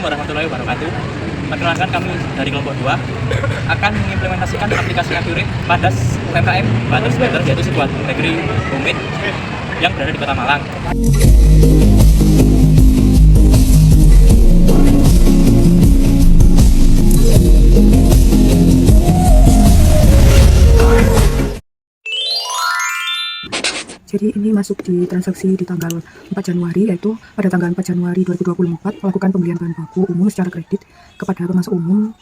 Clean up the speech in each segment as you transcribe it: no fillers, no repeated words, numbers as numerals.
warahmatullahi wabarakatuh. Perkenalkan, kami dari kelompok 2 akan mengimplementasikan aplikasi Accurate pada UMKM Butter Better, yaitu sebuah bakery homemade yang berada di Kota Malang. Jadi ini masuk di transaksi di tanggal 4 Januari, yaitu pada tanggal 4 Januari 2024 melakukan pembelian bahan baku umum secara kredit kepada pemasok umum.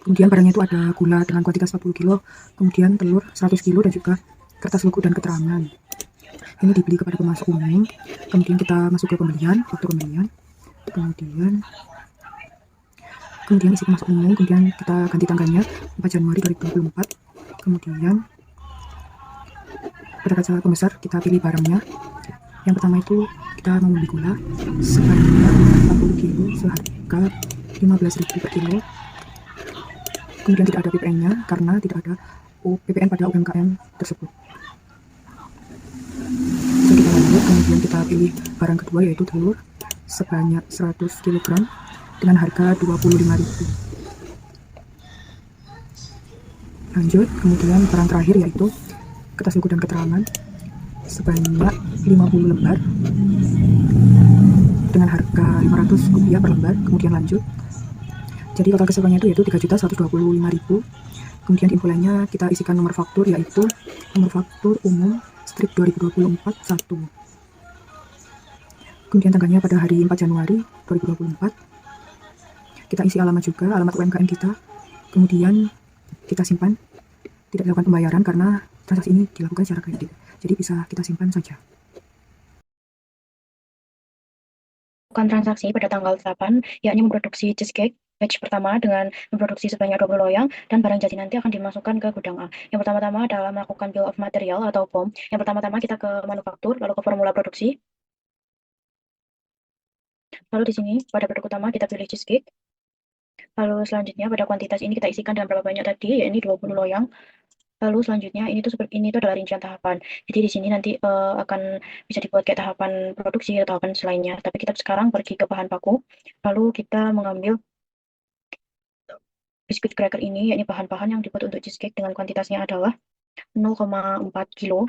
Kemudian barangnya itu ada gula dengan kuantitas 40 kilo, kemudian telur 100 kilo dan juga kertas logo dan keterangan. Ini dibeli kepada pemasok umum. Kemudian kita masuk ke pembelian, faktur pembelian. Kemudian isi pemasok umum, kemudian kita ganti tanggalnya 4 Januari 2024. Kemudian pada kaca pembesar kita pilih barangnya. Yang pertama itu kita mau membeli gula sebanyak 40 kilo seharga 15.000 per kilo. Kemudian tidak ada PPN-nya karena tidak ada PPN pada UMKM tersebut. Bisa kita lanjut, kemudian kita pilih barang kedua yaitu telur sebanyak 100 kg dengan harga 25.000. Lanjut, kemudian barang terakhir yaitu kertas logo dan keterangan sebanyak 50 lembar dengan harga Rp500 per lembar. Kemudian lanjut, jadi total keseluruhannya itu yaitu 3.125.000. Kemudian info lainnya kita isikan nomor faktur, yaitu nomor faktur umum strip 2024 1. Kemudian tanggalnya pada hari 4 Januari 2024. Kita isi alamat juga, alamat UMKM kita. Kemudian kita simpan, tidak dilakukan pembayaran karena transaksi ini dilakukan secara kredit, jadi bisa kita simpan saja. Lakukan transaksi pada tanggal 8, yakni memproduksi cheesecake batch pertama dengan memproduksi sebanyak 20 loyang, dan barang jadi nanti akan dimasukkan ke gudang A. Yang pertama-tama adalah melakukan bill of material atau BOM. Yang pertama-tama kita ke manufaktur, lalu ke formula produksi. Lalu di sini pada produk utama kita pilih cheesecake. Lalu selanjutnya pada kuantitas ini kita isikan dalam berapa banyak tadi, yakni 20 loyang. Lalu selanjutnya ini itu adalah rincian tahapan. Jadi di sini nanti akan bisa dibuat kayak tahapan produksi atau tahapan selainnya. Tapi kita sekarang pergi ke bahan baku. Lalu kita mengambil biskuit cracker ini, yakni bahan-bahan yang dibuat untuk cheesecake dengan kuantitasnya adalah 0,4 kilo.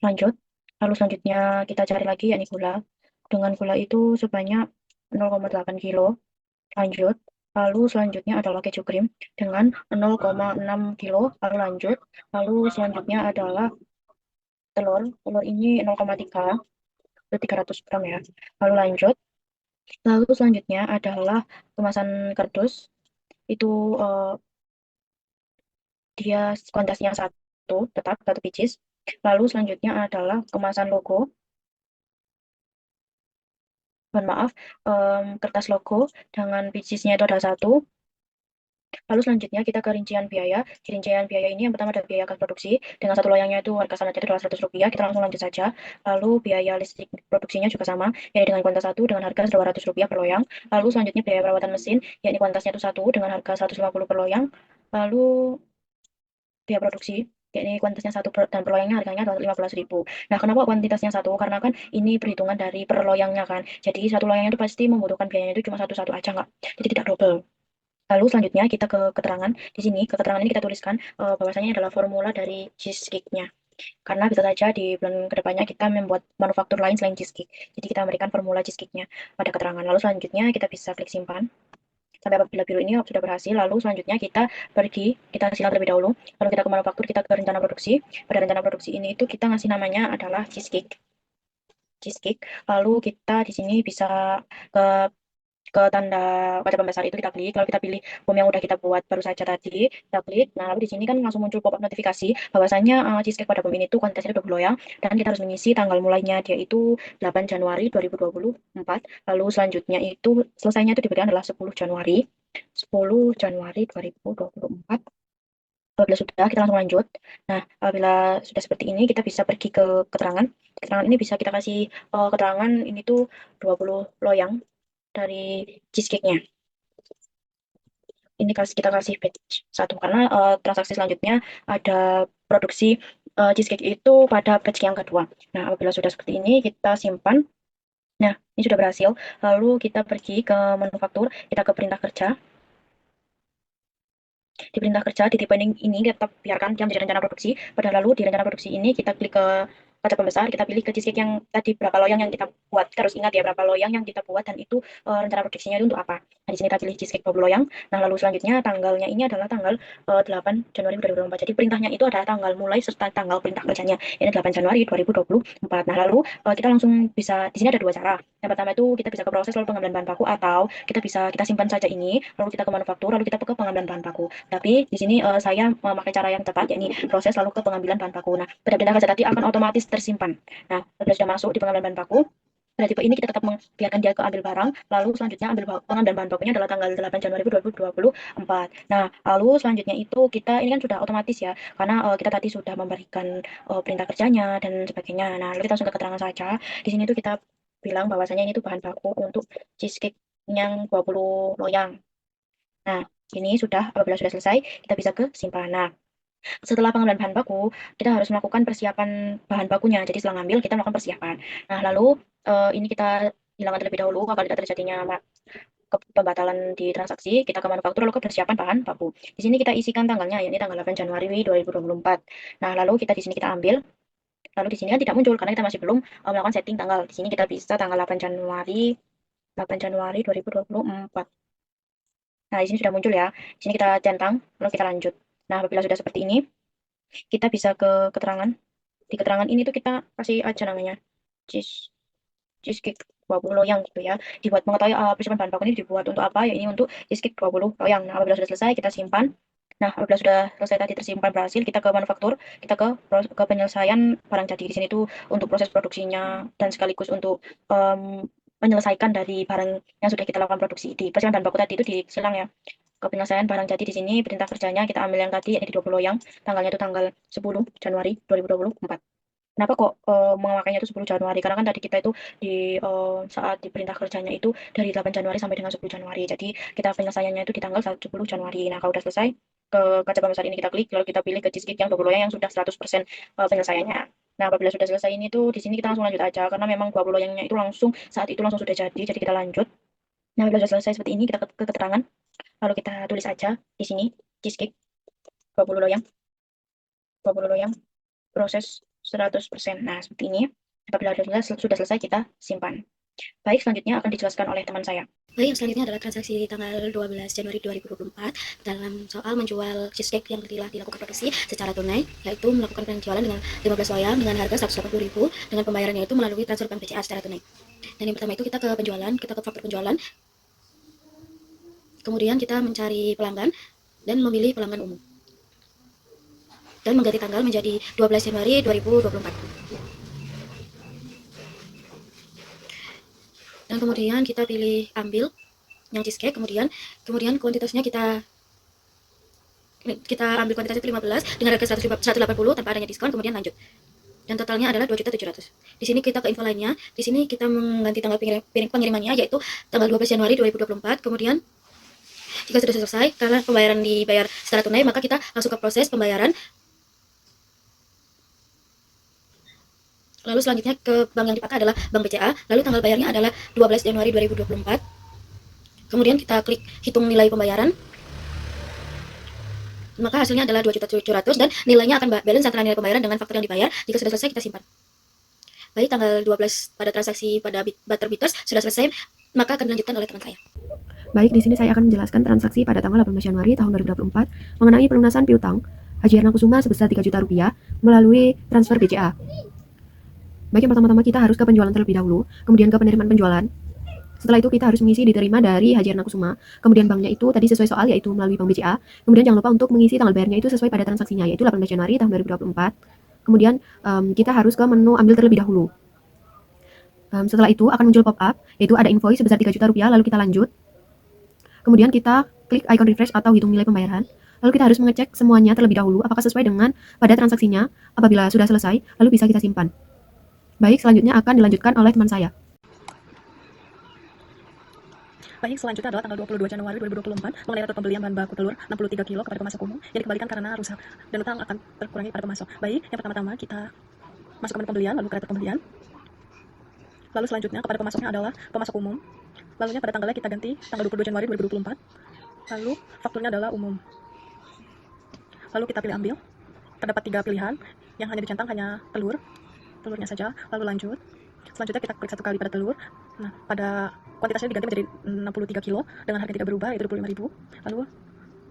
Lanjut. Lalu selanjutnya kita cari lagi yakni gula. Dengan gula itu sebanyak 0,8 kilo. Lanjut. Lalu selanjutnya adalah keju krim dengan 0,6 kilo. Lalu lanjut. Lalu selanjutnya adalah telur. Telur ini 0,3, itu 300 gram ya. Lalu lanjut. Lalu selanjutnya adalah kemasan kardus. Itu dia kuantitasnya 1, tetap 1 pieces. Lalu selanjutnya adalah kemasan logo. Mohon maaf, kertas logo dengan piecesnya itu ada 1. Lalu selanjutnya kita ke rincian biaya. Di rincian biaya ini yang pertama ada biaya kas produksi. Dengan satu loyangnya itu harga standarnya itu adalah Rp100. Kita langsung lanjut saja. Lalu biaya listrik produksinya juga sama, yakni dengan kuantitas 1 dengan harga Rp200 per loyang. Lalu selanjutnya biaya perawatan mesin, yakni kuantitasnya itu 1 dengan harga Rp150 per loyang. Lalu biaya produksi, yakni kuantitasnya 1 dan per loyangnya harganya adalah Rp15.000. Nah, kenapa kuantitasnya 1? Karena kan ini perhitungan dari per loyangnya kan. Jadi satu loyangnya itu pasti membutuhkan biayanya itu cuma satu-satu aja nggak? Jadi tidak double. Lalu selanjutnya kita ke keterangan. Di sini keterangan ini kita tuliskan bahwasanya adalah formula dari cheesecake-nya. Karena bisa saja di bulan kedepannya kita membuat manufaktur lain selain cheesecake. Jadi kita memberikan formula cheesecake-nya pada keterangan. Lalu selanjutnya kita bisa klik simpan. Sampai apabila biru ini sudah berhasil, lalu selanjutnya kita silang terlebih dahulu. Lalu kita ke manufaktur, kita ke rencana produksi. Pada rencana produksi ini itu kita ngasih namanya adalah cheesecake. Lalu kita di sini bisa ke tanda kaca pembesar itu kita klik, lalu kita pilih bom yang udah kita buat baru saja tadi, kita klik. Nah, lalu di sini kan langsung muncul pop-up notifikasi bahwasanya cheesecake pada bom ini tuh kuantitasnya 20 loyang, dan kita harus mengisi tanggal mulainya dia itu 8 Januari 2024. Lalu selanjutnya itu selesainya itu diberikan adalah 10 Januari 2024. Apabila sudah, kita langsung lanjut. Nah, apabila sudah seperti ini, kita bisa pergi ke keterangan. Keterangan ini bisa kita kasih keterangan ini tuh 20 loyang dari cheesecake-nya. Ini kita kasih batch 1 karena transaksi selanjutnya ada produksi cheesecake itu pada batch yang kedua. Nah, apabila sudah seperti ini, kita simpan. Nah, ini sudah berhasil. Lalu kita pergi ke manufaktur, kita ke perintah kerja. Di perintah kerja, di tipe ini kita biarkan dia menjadi rencana produksi. Pada lalu di rencana produksi ini kita klik ke kaca pembesar, kita pilih ke cheesecake yang tadi berapa loyang yang kita buat. Kita harus ingat ya berapa loyang yang kita buat dan itu rencana produksinya itu untuk apa. Nah, di sini kita pilih cheesecake 20 loyang. Nah, lalu selanjutnya tanggalnya ini adalah tanggal 8 Januari 2024. Jadi perintahnya itu adalah tanggal mulai serta tanggal perintah kerjanya. Ini 8 Januari 2024. Nah, lalu kita langsung bisa, di sini ada dua cara. Yang pertama itu kita bisa ke proses lalu pengambilan bahan baku, atau kita simpan saja ini, lalu kita ke manufaktur, lalu kita ke pengambilan bahan baku. Tapi di sini saya memakai cara yang tepat, yakni proses lalu ke pengambilan bahan baku. Nah, pada perintah kerja tadi akan otomatis tersimpan. Nah, bila sudah masuk di pengambilan bahan baku, pada tipe ini kita tetap membiarkan dia ke ambil barang, lalu selanjutnya pengambilan bahan bakunya adalah tanggal 8 Januari 2024. Nah, lalu selanjutnya itu kita, ini kan sudah otomatis ya, karena kita tadi sudah memberikan perintah kerjanya dan sebagainya. Nah, lalu kita langsung ke keterangan saja. Di sini itu kita bilang bahwasanya ini tuh bahan baku untuk cheesecake yang 20 loyang. Nah, ini apabila sudah selesai, kita bisa ke simpanan. Setelah pengambilan bahan baku, kita harus melakukan persiapan bahan bakunya. Jadi setelah ngambil, kita melakukan persiapan. Nah, lalu ini kita hilangkan terlebih dahulu apabila tidak terjadinya pembatalan di transaksi, kita ke manufaktur lalu ke persiapan bahan baku. Di sini kita isikan tanggalnya, yakni tanggal 8 Januari 2024. Nah, lalu di sini kita ambil. Lalu di sini kan tidak muncul karena kita masih belum melakukan setting tanggal. Di sini kita bisa tanggal 8 Januari 2024. Nah, di sini sudah muncul ya. Di sini kita centang, lalu kita lanjut. Nah, apabila sudah seperti ini, kita bisa ke keterangan. Di keterangan ini tuh kita kasih aja namanya cheesecake 20 loyang gitu ya. Dibuat mengetahui persiapan bahan baku ini dibuat untuk apa, ya ini untuk cheesecake 20 loyang. Nah, apabila sudah selesai, kita simpan. Nah, apabila sudah selesai tadi tersimpan berhasil, kita ke manufaktur, kita ke penyelesaian barang jadi. Di sini tuh untuk proses produksinya dan sekaligus untuk menyelesaikan dari barang yang sudah kita lakukan produksi. Di persiapan bahan baku tadi itu disilang ya. Ke penyelesaian barang jadi di sini perintah kerjanya kita ambil yang tadi, yakni 20 loyang. Tanggalnya itu tanggal 10 Januari 2024. Kenapa kok memakainya itu 10 Januari? Karena kan tadi kita itu saat di perintah kerjanya itu dari 8 Januari sampai dengan 10 Januari. Jadi kita penyelesaiannya itu di tanggal 10 Januari. Nah, kalau udah selesai, ke kaca pembesar ini kita klik, lalu kita pilih ke cheesecake yang 20 loyang yang sudah 100% penyelesaiannya. Nah, apabila sudah selesai ini tuh, di sini kita langsung lanjut aja, karena memang 20 loyangnya itu saat itu langsung sudah jadi kita lanjut. Nah, apabila sudah selesai seperti ini, kita ke keterangan, lalu kita tulis aja di sini, cheesecake 20 loyang, proses 100%. Nah, seperti ini. Apabila sudah selesai, kita simpan. Baik, selanjutnya akan dijelaskan oleh teman saya. Baik, yang selanjutnya adalah transaksi di tanggal 12 Januari 2024 dalam soal menjual cheesecake yang telah dilakukan produksi secara tunai, yaitu melakukan penjualan dengan 15 loyang dengan harga 180.000 dengan pembayarannya itu melalui transfer bank BCA secara tunai. Dan yang pertama itu kita ke penjualan, kita ke faktur penjualan, kemudian kita mencari pelanggan dan memilih pelanggan umum, dan mengganti tanggal menjadi 12 Januari 2024. Dan kemudian kita pilih ambil yang cheesecake, kemudian kuantitasnya kita ambil kuantitas itu 15 dengan harga 180 tanpa adanya diskon, kemudian lanjut. Dan totalnya adalah 2.700.000. Di sini kita ke info lainnya. Di sini kita mengganti tanggal pengirimannya yaitu tanggal 12 Januari 2024. Kemudian jika sudah selesai, karena pembayaran dibayar secara tunai, maka kita langsung ke proses pembayaran. Lalu selanjutnya ke bank yang dipakai adalah Bank BCA. Lalu tanggal bayarnya adalah 12 Januari 2024. Kemudian kita klik hitung nilai pembayaran. Maka hasilnya adalah 2.700.000 dan nilainya akan balance antara nilai pembayaran dengan faktur yang dibayar. Jika sudah selesai, kita simpan. Baik, tanggal 12 pada transaksi pada Butterbeaters sudah selesai, maka akan dilanjutkan oleh teman saya. Baik, di sini saya akan menjelaskan transaksi pada tanggal 18 Januari tahun 2024 mengenai pelunasan piutang Haji Erna Kusuma sebesar 3 juta rupiah melalui transfer BCA. Baik, yang pertama-tama kita harus ke penjualan terlebih dahulu, kemudian ke penerimaan penjualan. Setelah itu kita harus mengisi diterima dari Haji Erna Kusuma, kemudian banknya itu tadi sesuai soal yaitu melalui Bank BCA, kemudian jangan lupa untuk mengisi tanggal bayarnya itu sesuai pada transaksinya yaitu 18 Januari tahun 2024. Kemudian kita harus ke menu ambil terlebih dahulu. Setelah itu akan muncul pop-up yaitu ada invoice sebesar 3 juta rupiah, lalu kita lanjut. Kemudian kita klik icon refresh atau hitung nilai pembayaran. Lalu kita harus mengecek semuanya terlebih dahulu apakah sesuai dengan pada transaksinya. Apabila sudah selesai, lalu bisa kita simpan. Baik, selanjutnya akan dilanjutkan oleh teman saya. Baik, selanjutnya adalah tanggal 22 Januari 2024 mengenai retur pembelian bahan baku telur 63 kilo kepada pemasok umum yang dikembalikan karena rusak dan utang akan terkurangi pada pemasok. Baik, yang pertama-tama kita masuk ke menu pembelian, lalu ke retur pembelian. Lalu selanjutnya kepada pemasoknya adalah pemasok umum. Lalunya pada tanggalnya kita ganti tanggal 22 Januari 2024. Lalu fakturnya adalah umum. Lalu kita pilih ambil. Terdapat 3 pilihan. Yang hanya dicentang hanya telurnya saja. Lalu lanjut. Selanjutnya kita klik 1 kali pada telur. Nah, pada kuantitasnya diganti menjadi 63 kilo dengan harga yang tidak berubah yaitu 25.000. Lalu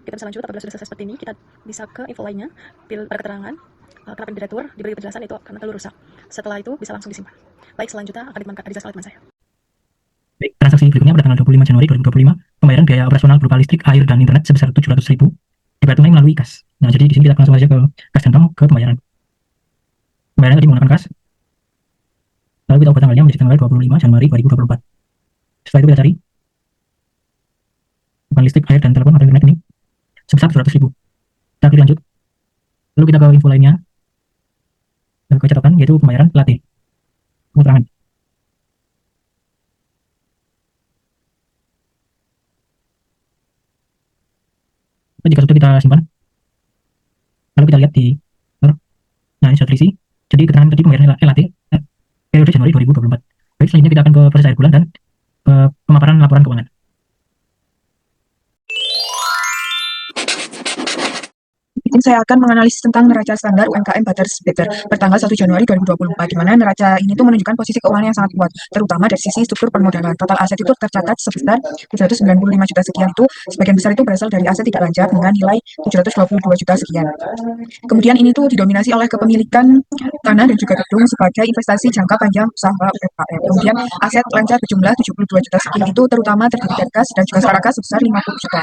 kita bisa lanjut. Apabila sudah selesai seperti ini, kita bisa ke info lainnya. Pilih pada keterangan. Kenapa diretur, diberi penjelasan itu karena telur rusak. Setelah itu bisa langsung disimpan. Baik, selanjutnya akan dijelaskan oleh teman saya. Baik, transaksi berikutnya pada tanggal 25 Januari 2025, pembayaran biaya operasional berupa listrik, air, dan internet sebesar 700.000 dibayar tunai melalui kas. Nah, jadi di sini kita langsung saja ke kas dan bank ke pembayaran. Pembayaran tadi menggunakan kas. Lalu kita ubah tanggalnya menjadi tanggal 25 Januari 2024. Setelah itu kita cari beban listrik, air, dan telepon atau internet ini sebesar 700.000. Kita klik lanjut. Lalu kita ke info lainnya, ke catatan yaitu pembayaran latih, keterangan. Jika sudah kita simpan, lalu kita lihat di nah ini sudah terisi. Jadi keterangan tadi pembayaran LAT periode Januari 2024. Baik, selanjutnya kita akan ke proses akhir bulan dan pemaparan laporan keuangan. Saya akan menganalisis tentang neraca standar UMKM Butters Better bertanggal 1 Januari 2024, di mana neraca ini tuh menunjukkan posisi keuangan yang sangat kuat, terutama dari sisi struktur permodalan. Total aset itu tercatat sebesar 795 juta sekian, itu sebagian besar itu berasal dari aset tidak lancar dengan nilai 722 juta sekian. Kemudian ini tuh didominasi oleh kepemilikan tanah dan juga gedung sebagai investasi jangka panjang usaha UMKM. Kemudian aset lancar berjumlah 72 juta sekian, itu terutama terdiri dari kas dan juga sarakas sebesar 50 juta.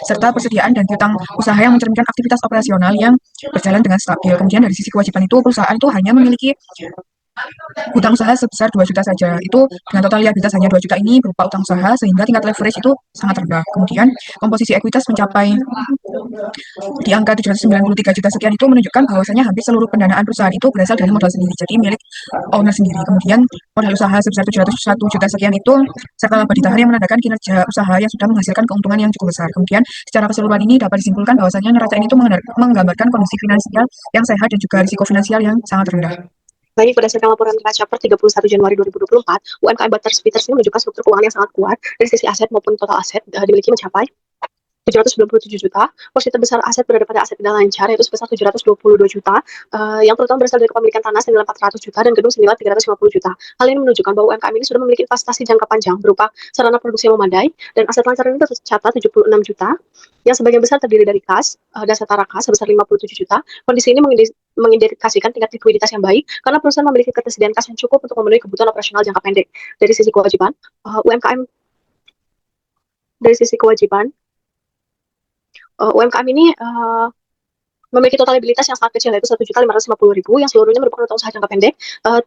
Serta persediaan dan piutang usaha yang mencerminkan aktivitas operasional yang berjalan dengan stabil. Kemudian dari sisi kewajiban itu, perusahaan itu hanya memiliki hutang usaha sebesar 2 juta saja. Itu dengan total liabilitas hanya 2 juta ini berupa utang usaha, sehingga tingkat leverage itu sangat rendah. Kemudian komposisi ekuitas mencapai di angka 793 juta sekian, itu menunjukkan bahwasanya hampir seluruh pendanaan perusahaan itu berasal dari modal sendiri, jadi milik owner sendiri. Kemudian modal usaha sebesar 701 juta sekian itu serta laba ditahan yang menandakan kinerja usaha yang sudah menghasilkan keuntungan yang cukup besar. Kemudian secara keseluruhan ini dapat disimpulkan bahwasanya neraca ini itu menggambarkan kondisi finansial yang sehat dan juga risiko finansial yang sangat rendah. Baik, berdasarkan laporan neraca per 31 Januari 2024, UMKM Butters Peters ini menunjukkan struktur keuangan yang sangat kuat dari sisi aset maupun total aset dimiliki mencapai 797 juta. Porsi terbesar aset berada pada aset tidak lancar, yaitu sebesar 722 juta, yang terutama berasal dari kepemilikan tanah senilai 400 juta dan gedung senilai 350 juta. Hal ini menunjukkan bahwa UMKM ini sudah memiliki investasi jangka panjang berupa sarana produksi yang memadai, dan aset lancar ini tercatat 76 juta, yang sebagian besar terdiri dari kas dan setara kas sebesar 57 juta. Kondisi ini mengindikasikan tingkat likuiditas yang baik karena perusahaan memiliki ketersediaan kas yang cukup untuk memenuhi kebutuhan operasional jangka pendek. Dari sisi kewajiban, UMKM ini memiliki total liabilitas yang sangat kecil, yaitu 1.550.000, yang seluruhnya merupakan utang usaha jangka pendek,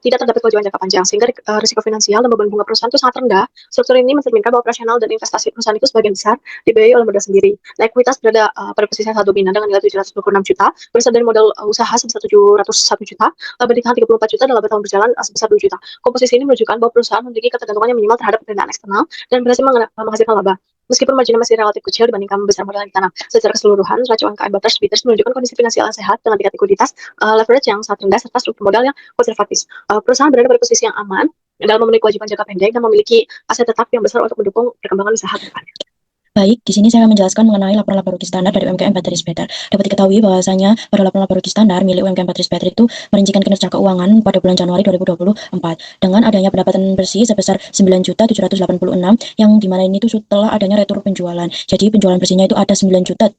tidak terdapat kewajiban jangka panjang, sehingga risiko finansial dan beban bunga perusahaan itu sangat rendah. Struktur ini mencerminkan bahwa operasional dan investasi perusahaan itu sebagian besar dibiayai oleh modal sendiri. Nah, ekuitas berada pada posisi yang sangat dominan dengan nilai 726 juta, berasal dari modal usaha sebesar 701 juta, laba ditahan 34 juta, dan laba tahun berjalan sebesar 2 juta. Komposisi ini menunjukkan bahwa perusahaan memiliki ketergantungan yang minimal terhadap pendanaan eksternal dan berhasil menghasilkan laba. Meskipun marginnya masih relatif kecil dibandingkan membesar modal yang ditanam. Secara keseluruhan, neraca UMKM Butters Peters menunjukkan kondisi finansial yang sehat dengan tingkat likuiditas, leverage yang sangat rendah, serta struktur modal yang konservatif. Perusahaan berada pada posisi yang aman dalam memenuhi kewajiban jangka pendek dan memiliki aset tetap yang besar untuk mendukung perkembangan usaha ke depannya. Baik, di sini saya akan menjelaskan mengenai laporan-lapor rugi standar dari UMKM Butters Better. Dapat diketahui bahwasanya pada laporan-lapor rugi standar milik UMKM Butters Better itu merincikan kinerja keuangan pada bulan Januari 2024 dengan adanya pendapatan bersih sebesar 9.786, yang dimana ini itu setelah adanya retur penjualan. Jadi penjualan bersihnya itu ada 9.890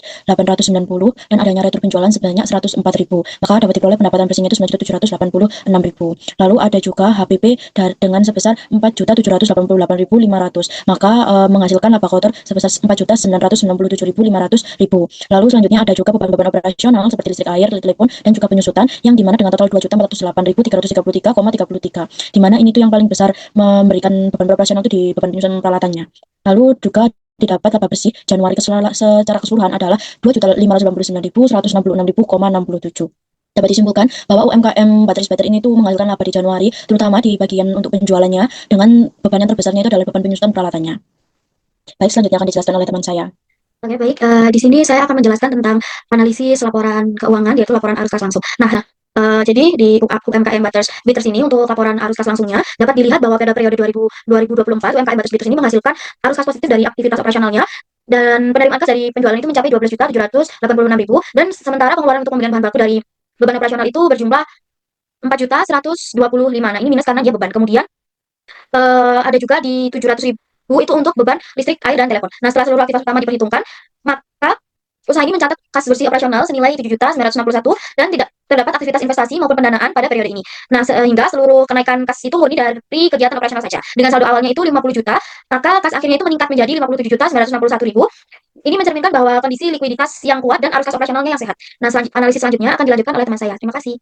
dan adanya retur penjualan sebanyak 104.000. Maka dapat diperoleh pendapatan bersihnya itu 9.786.000. Lalu ada juga HPP dengan sebesar 4.788.500. Maka menghasilkan laba kotor sebesar 4.997.500. Lalu selanjutnya ada juga beban-beban operasional seperti listrik, air, telepon, dan juga penyusutan, yang dimana dengan total 2.408.333, dimana ini tuh yang paling besar memberikan beban operasional itu di beban penyusutan peralatannya. Lalu juga didapat laba bersih Januari secara keseluruhan adalah 2.599.166.000,67. Dapat disimpulkan bahwa UMKM Butters Better ini tuh menghasilkan laba di Januari, terutama di bagian untuk penjualannya, dengan beban yang terbesarnya itu adalah beban penyusutan peralatannya. Baik, selanjutnya akan dijelaskan oleh teman saya. Oke, baik. Di sini saya akan menjelaskan tentang analisis laporan keuangan, yaitu laporan arus kas langsung. Nah, Jadi di UMKM Butters ini untuk laporan arus kas langsungnya dapat dilihat bahwa pada periode 2024 UMKM Butters ini menghasilkan arus kas positif dari aktivitas operasionalnya dan penerimaan kas dari penjualan itu mencapai 12.786.000 dan sementara pengeluaran untuk pembelian bahan baku dari beban operasional itu berjumlah 4.125. Nah, ini minus karena dia beban. Kemudian ada juga di 700.000 itu untuk beban listrik, air, dan telepon. Nah, setelah seluruh aktivitas utama diperhitungkan, maka usaha ini mencatat kas bersih operasional senilai 7.961 dan tidak terdapat aktivitas investasi maupun pendanaan pada periode ini. Nah, sehingga seluruh kenaikan kas itu murni dari kegiatan operasional saja. Dengan saldo awalnya itu 50 juta, maka kas akhirnya itu meningkat menjadi 57.961.000. Ini mencerminkan bahwa kondisi likuiditas yang kuat dan arus kas operasionalnya yang sehat. Nah, analisis selanjutnya akan dilanjutkan oleh teman saya. Terima kasih.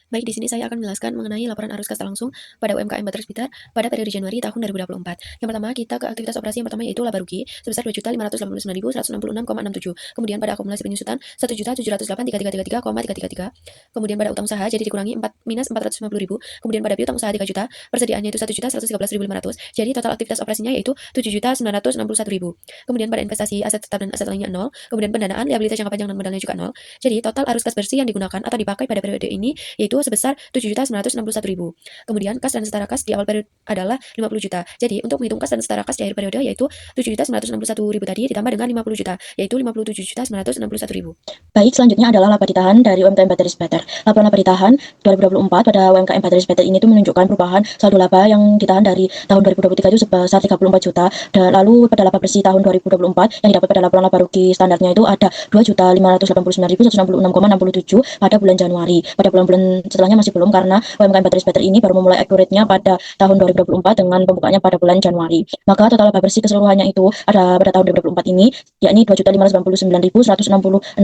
Baik, di sini saya akan menjelaskan mengenai laporan arus kas tak langsung pada UMKM Butters Blitar pada periode Januari tahun 2024. Yang pertama, kita ke aktivitas operasi yang pertama yaitu laba rugi sebesar 2.589.166,67. Kemudian pada akumulasi penyusutan 1.708.3333,333. Kemudian pada utang usaha jadi dikurangi minus 450.000. Kemudian pada piutang usaha 3 juta, persediaannya itu 1.113.500. Jadi total aktivitas operasinya yaitu 7.961.000. Kemudian pada investasi aset tetap dan aset lainnya 0. Kemudian pendanaan, liabilitas jangka panjang dan modalnya juga 0. Jadi total arus kas bersih yang digunakan atau dipakai pada periode ini yaitu sebesar 7.961.000. Kemudian kas dan setara kas di awal periode adalah 50 juta. Jadi untuk menghitung kas dan setara kas di akhir periode yaitu 7.961.000 tadi ditambah dengan 50 juta yaitu 57.961.000. Baik, selanjutnya adalah laba ditahan dari UMKM Butters Better. Laporan laba ditahan 2024 pada UMKM Butters Better ini tuh menunjukkan perubahan saldo laba yang ditahan dari tahun 2023 itu sebesar 34 juta, dan lalu pada laba bersih tahun 2024 yang didapat pada laporan laba rugi standarnya itu ada 2.589.166,67 pada bulan Januari. Pada bulan-bulan setelahnya masih belum karena UMKM Butters Better ini baru memulai accurate-nya pada tahun 2024 dengan pembukaannya pada bulan Januari. Maka total laba bersih keseluruhannya itu ada pada tahun 2024 ini yakni 2.589.166,67.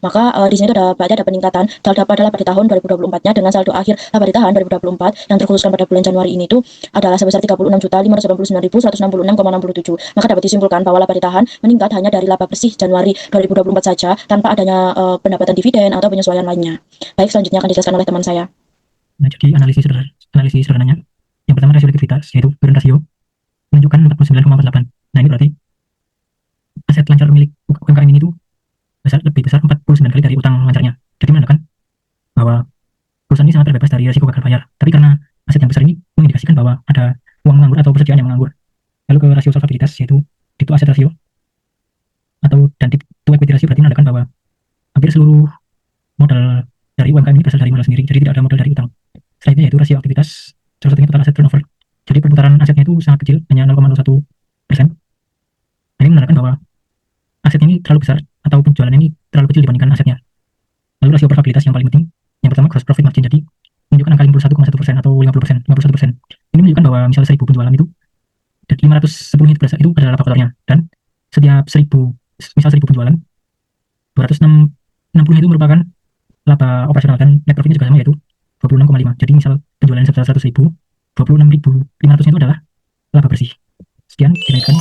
Maka di sini ada peningkatan saldo pada laba di tahun 2024-nya dengan saldo akhir laba di tahun 2024 yang terkhususkan pada bulan Januari ini itu adalah sebesar 36.589.166,67. Maka dapat disimpulkan bahwa laba ditahan meningkat hanya dari laba bersih Januari 2024 saja tanpa adanya pendapatan dividen atau penyesuaian lainnya. Baik, selanjutnya akan dijelaskan oleh teman saya. Nah, jadi analisis sederhananya, yang pertama rasio likuiditas, yaitu current ratio, menunjukkan 49,48. Nah, ini berarti aset lancar milik UMKM ini tuh lebih besar 49 kali dari utang lancarnya. Jadi menandakan bahwa perusahaan ini sangat terbebas dari risiko gagal bayar. Tapi karena aset yang besar ini mengindikasikan bahwa ada uang menganggur atau persediaan yang menganggur. Lalu ke rasio solvabilitas, yaitu itu aset rasio atau dan to equity ratio, berarti menandakan bahwa hampir seluruh modal dari UMKM ini berasal dari modal sendiri, jadi tidak ada modal dari utang. Selanjutnya yaitu rasio aktivitas, salah satunya total aset turnover. Jadi perputaran asetnya itu sangat kecil, hanya 0,01%. Ini menandakan bahwa asetnya ini terlalu besar atau penjualannya ini terlalu kecil dibandingkan asetnya. Lalu rasio profitabilitas yang paling penting, yang pertama gross profit margin, jadi menunjukkan angka 51,1% atau 50%, 51%. Ini menunjukkan bahwa misal 1.000 penjualan itu, dan 510 itu adalah laba kotornya, dan setiap 1.000 penjualan, 260 itu merupakan laba operasional, dan net profitnya juga sama, yaitu 26,5. Jadi misal penjualan sebesar 100.000, 26.500 itu adalah laba bersih. Sekian, dinaikkan.